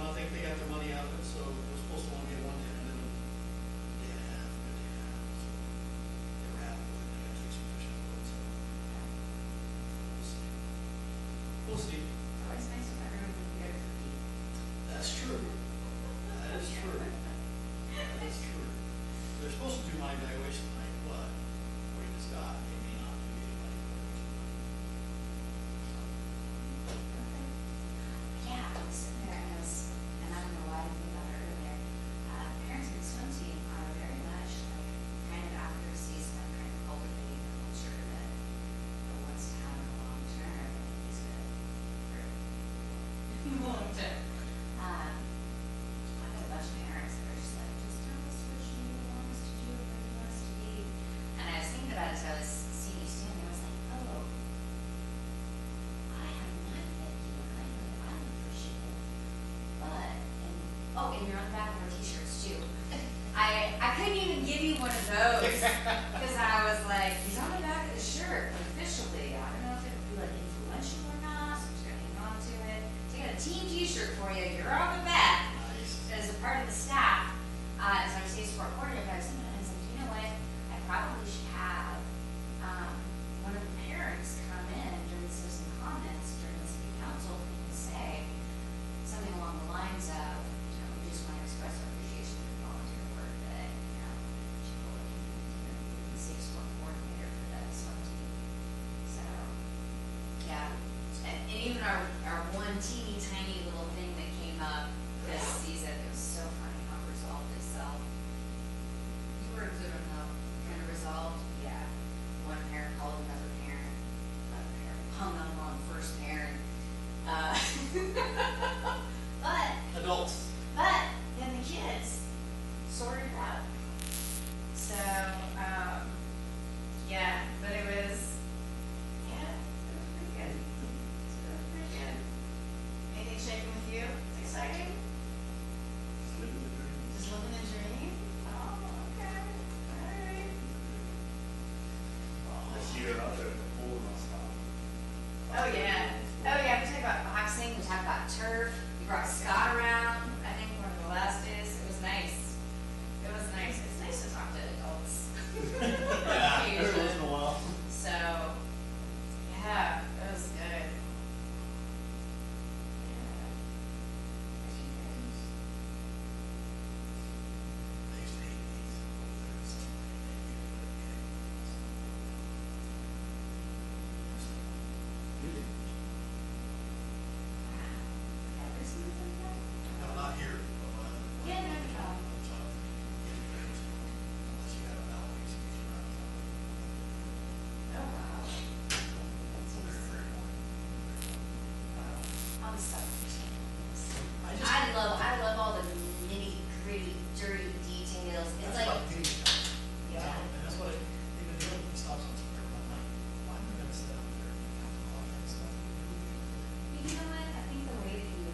I think they got their money out of it, so they're supposed to only get 110, and then a day and a half, good day and a half, so they were happy with it, they got to take some fish out of it, so we'll see. We'll see. It's always nice when everyone can get a cookie. That's true. That is true. That is true. They're supposed to do my evaluation tonight, but wait, it's God, they may not do anybody evaluation. Yeah, I was sitting there and and I don't know why I didn't think about it earlier. Parents in the swim team are very much like kind of after the season, kind of cultivating the culture that wants to have a long term is good for long term. I have a bunch of parents that are just like, just tell us what you want us to do, what you want us to be. And I was thinking about it as I was seeing you stand there, I was like, oh, I have not met you, and I know that I'm appreciative. But, and you're on the back of our t-shirts too. I couldn't even give you one of those, because I was like, he's on the back of the shirt, but officially, I don't know if it would be like influential or not, so I'm just gonna hang on to it. So I got a team t-shirt for you, you're on the back, Nice. as a part of the staff. As our state sport coordinator, I was thinking, I was like, you know what, I probably should have, one of the parents come in during citizen comments during the city council and say something along the lines of, we just want to express our appreciation for the volunteer work that, people like the state sport coordinator for that swim team. So, yeah, and even our one teeny tiny little thing that came up this season, it was so funny how it resolved itself. Where is it now? Kind of resolved, yeah. One parent called another parent hung up on first parent. But Adults. then the kids sorted it out. So, yeah, but it was pretty good. It was pretty good. Anything shaking with you? It's exciting? Just living the dream? Oh, okay. All right. This year out there, the pool and stuff. Oh, yeah. Oh, yeah, we talked about boxing, we talked about turf, we brought Scott around, I think one of the last days, it was nice. It was nice, it's nice to talk to adults. Yeah, every once in a while. So, yeah, it was good. They used to hate these. Ever seen something like that? No, not here. Yeah, no, no. Unless you got a balcony, so you can run. Oh, wow. So they're very important. I'm so I I love all the nitty gritty, dirty details. It's That's like, what things are. yeah. And that's what they've been doing with stops on some I'm like, why am I gonna sit out there and all that stuff? You know what, I think the way that you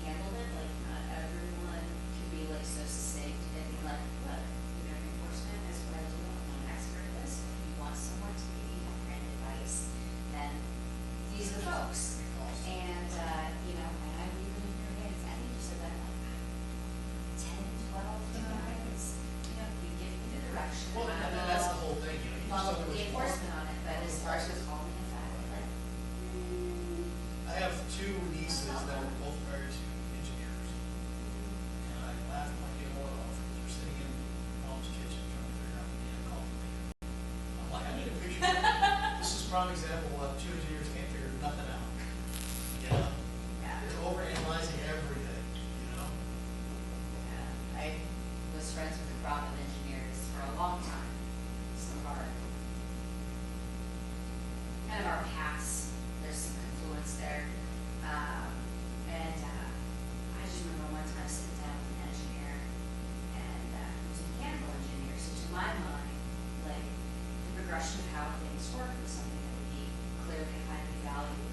handled it, like not everyone could be like so succinct and be like, look, enforcement is what I do, I'm not an expert at this. If you want someone to give you that kind of advice, then these are the folks. And, and I leave them in your hands. I think you said that like 10, 12 times. You give me the direction. Well, and I and that's the will whole thing, you know. You follow just tell me what the you want. enforcement on it, but as far as calling it that, like, I have two nieces that are both married to engineers. And I laugh my get oil off because they're sitting in mom's kitchen trying to figure out what to call them. I'm like, I need a picture. This is a prime example of two engineers can't figure nothing out. Yeah. yeah. They're overanalyzing everything, you know? Yeah, I was friends with the crop of engineers for a long time. Some of our, kind of our paths, there's some influence there. I just remember one time sitting down with an engineer, and he was a mechanical engineer, so to my mind, like, the progression of how things work was something that would be clearly highly valued.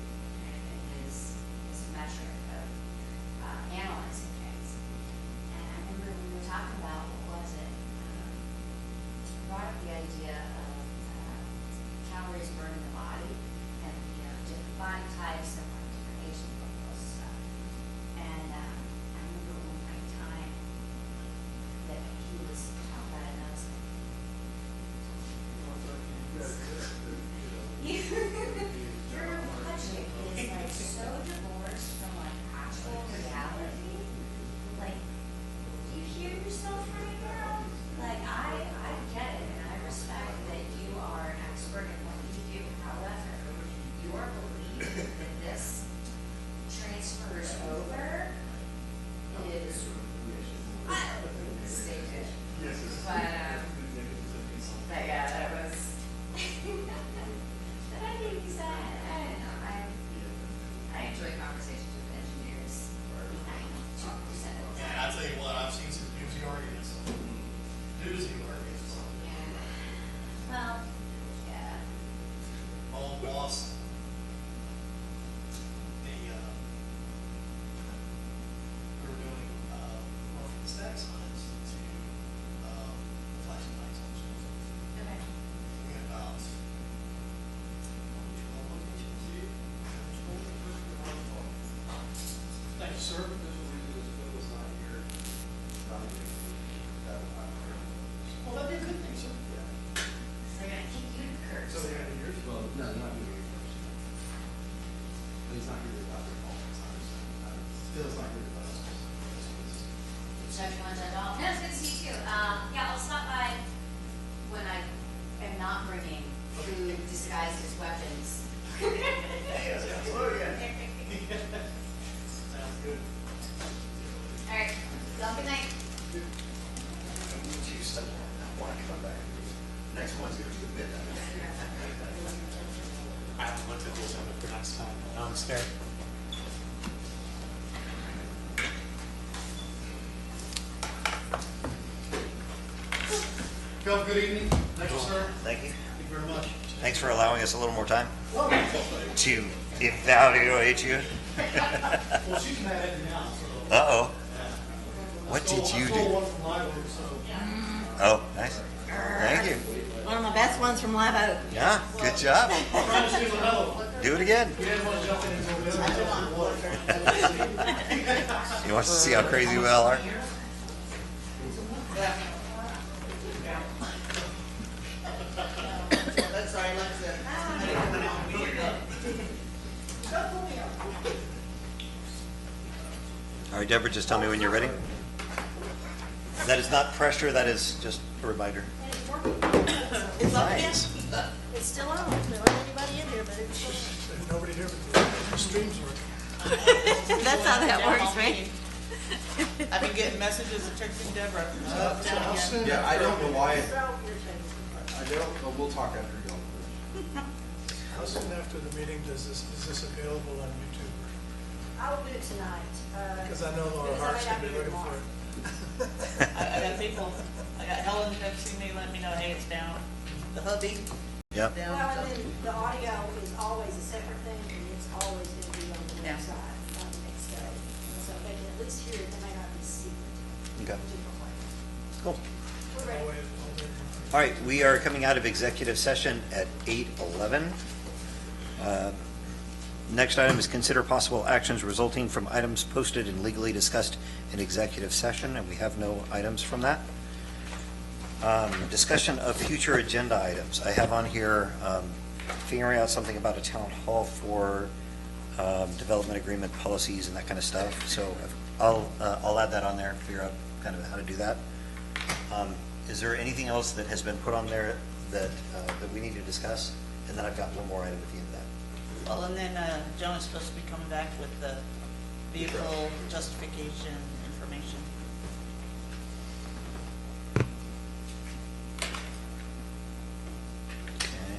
he's not here about the call. Still, it's not here about us. So if you want to adopt, no, it's good to see you too. Yeah, I'll stop by when I am not bringing food disguised as weapons. Yes, oh, yeah. Sounds good. All right, y'all have a good night. I want to come back. Next one's going to be the midnight. I haven't looked at the agenda for next time. I'm scared. Phil, good evening. Thank you, sir. Thank you. Thank you very much. Thanks for allowing us a little more time Oh, to evaluate you. well, she's mad at me now, so. Uh-oh. yeah. What I stole- did you I stole do? one from Live.Oak, so. Oh, nice. Thank you. One of my best ones from Live Oak. Yeah, good job. I'm trying to steal another one. Do it again. You didn't want to jump in and go the other one. He wants to see how crazy we all are. That's right, like All right, Deborah, just tell me when you're ready. That is not pressure, that is just a reminder. It's up again? Nice. It's still on. There wasn't anybody in here, but it's still There's nobody here, but the stream's working. That's how that works, right? I've been getting messages and texting Deborah. I'll send Yeah, I don't know why, so irritating. I don't, but we'll talk after you go. How soon after the meeting is this available on YouTube? I will do it tonight. Because I know Laura Hart's gonna be looking for it. I got people, I got Helen texting me, letting me know, hey, it's down. The hubby Yep. down. Well, and so- then the audio is always a separate thing, and it's always going to be on the Yeah. website on the next day. And so they can at least hear it, they may not be secret. Okay. Different way. Cool. We're ready. Always. All right, we are coming out of executive session at 8:11. Next item is consider possible actions resulting from items posted and legally discussed in executive session, and we have no items from that. Discussion of future agenda items. I have on here figuring out something about a town hall for development agreement policies and that kind of stuff. So I'll add that on there, figure out kind of how to do that. Is there anything else that has been put on there that we need to discuss? And then I've got one more item at the end of that. Well, and then Joan is supposed to be coming back with the vehicle justification information. Okay.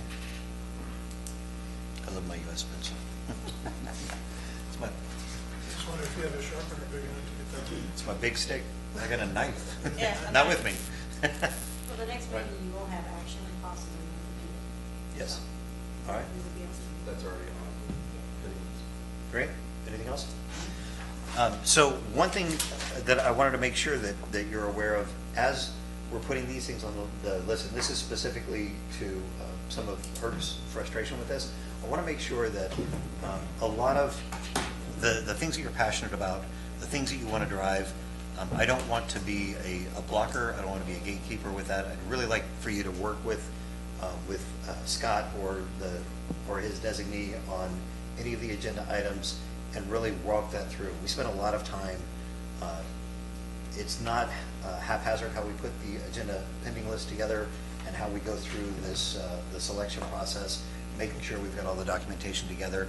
I love my US pencil. It's my, Just wonder if you have a sharpener big enough to get that. it's my big stick. I got a knife. Yeah, Not okay. with me. For the next Right. meeting, you will have action and possibly review. Yes. All right. You will be able to- That's already on. Great. Anything else? So one thing that I wanted to make sure that you're aware of, as we're putting these things on the list, and this is specifically to some of Hert's frustration with this, I want to make sure that a lot of the things that you're passionate about, the things that you want to drive, I don't want to be a blocker. I don't want to be a gatekeeper with that. I'd really like for you to work with Scott or his designee on any of the agenda items and really walk that through. We spent a lot of time. It's not haphazard how we put the agenda pending list together and how we go through this the selection process, making sure we've got all the documentation together.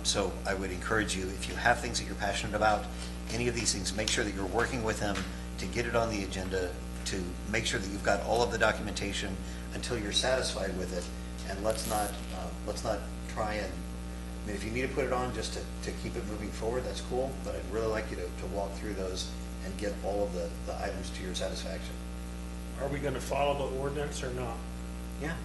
So I would encourage you, if you have things that you're passionate about, any of these things, make sure that you're working with them to get it on the agenda, to make sure that you've got all of the documentation until you're satisfied with it. And let's not try and, I mean, if you need to put it on just to keep it moving forward, that's cool, but I'd really like you to walk through those and get all of the items to your satisfaction. Are we going to follow the ordinance or not? Yeah.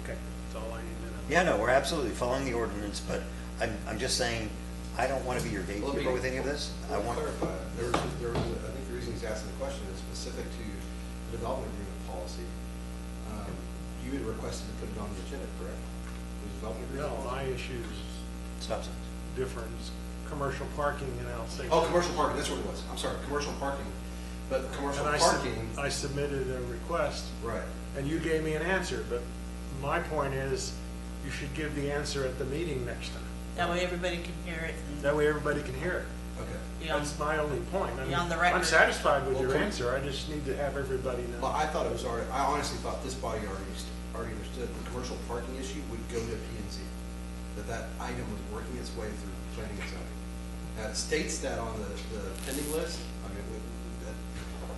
Okay, that's all I need to know. Yeah, no, we're absolutely following the ordinance, but I'm just saying, I don't want to be your gatekeeper with any of this. I want. Clarify, there was, I think the reason he's asking the question is specific to the development agreement policy. You had requested to put it on the agenda, correct? The development No, agreement policy? my issue is Stop signs. different. It's commercial parking and I'll say. Oh, commercial parking, that's what it was. I'm sorry, commercial parking. But commercial And parking, I submitted a request right. and you gave me an answer, but my point is you should give the answer at the meeting next time. That way everybody can hear it and That way everybody can hear it. Okay. be on, That's my only point. I Be mean, on the record. I'm satisfied with Well, your come- answer, I just need to have everybody know. Well, I thought it was already, I honestly thought this body already understood the commercial parking issue would go to P and Z. That item was working its way through planning and zoning. It states that on the pending list. I mean,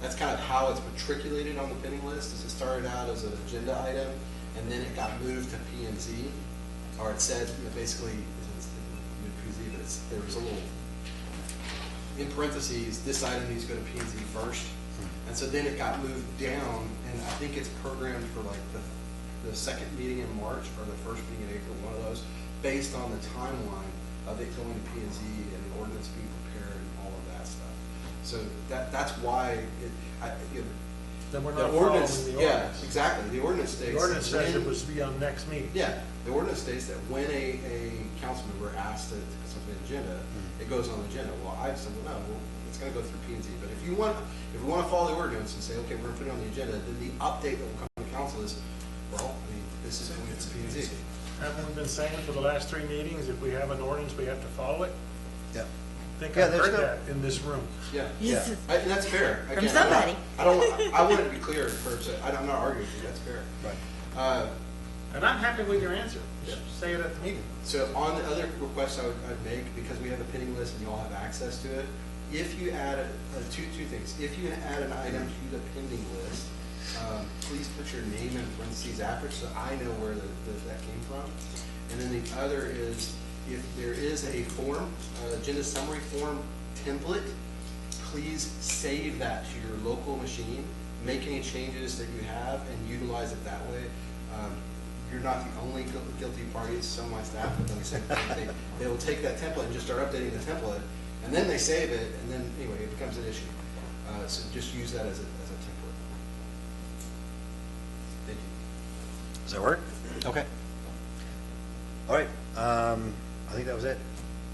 that's kind of how it's matriculated on the pending list, is it started out as an agenda item, and then it got moved to P and Z, or it said, basically, it's P and Z, but there was a little, in parentheses, this item needs to go to P and Z first. And so then it got moved down, and I think it's programmed for like the second meeting in March or the first meeting in April, one of those, based on the timeline of it going to P and Z and the ordinance being prepared and all of that stuff. So that's why Then we're the not ordinance, following the yeah, ordinance. exactly. The ordinance states. The ordinance that says when- it was to be on next meeting. Yeah, the ordinance states that when a council member asks to put something on the agenda, it goes on the agenda. Well, I said, well, no, it's gonna go through P and Z. But if we want to follow the ordinance and say, okay, we're gonna put it on the agenda, then the update that will come to council is, well, I mean, this is going to P and Z. Haven't we been saying for the last 3 meetings, if we have an ordinance, we have to follow it? Yeah. I think Yeah, I've there's heard no- that in this room. Yeah. Yes. And that's fair. From Again, somebody. I want it to be clear, I'm not arguing with you, that's fair. Right. And I'm happy with your answer. Just Yeah. say it at the meeting. So on the other requests I'd make, because we have a pending list and you all have access to it, if you add, two things. If you add an item to the pending list, please put your name in parentheses after, so I know where that came from. And then the other is, if there is a form, agenda summary form template, please save that to your local machine, make any changes that you have, and utilize it that way. You're not the only guilty party. Some of my staff have done the same thing. They will take that template and just start updating the template, and then they save it, and then, anyway, it becomes an issue. So just use that as a template. Thank you. Does that work? Okay. All right, I think that was it.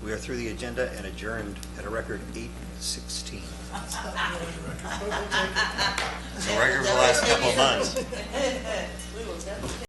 We are through the agenda and adjourned at a record 8:16. It's a record for the last couple of months. we will definitely.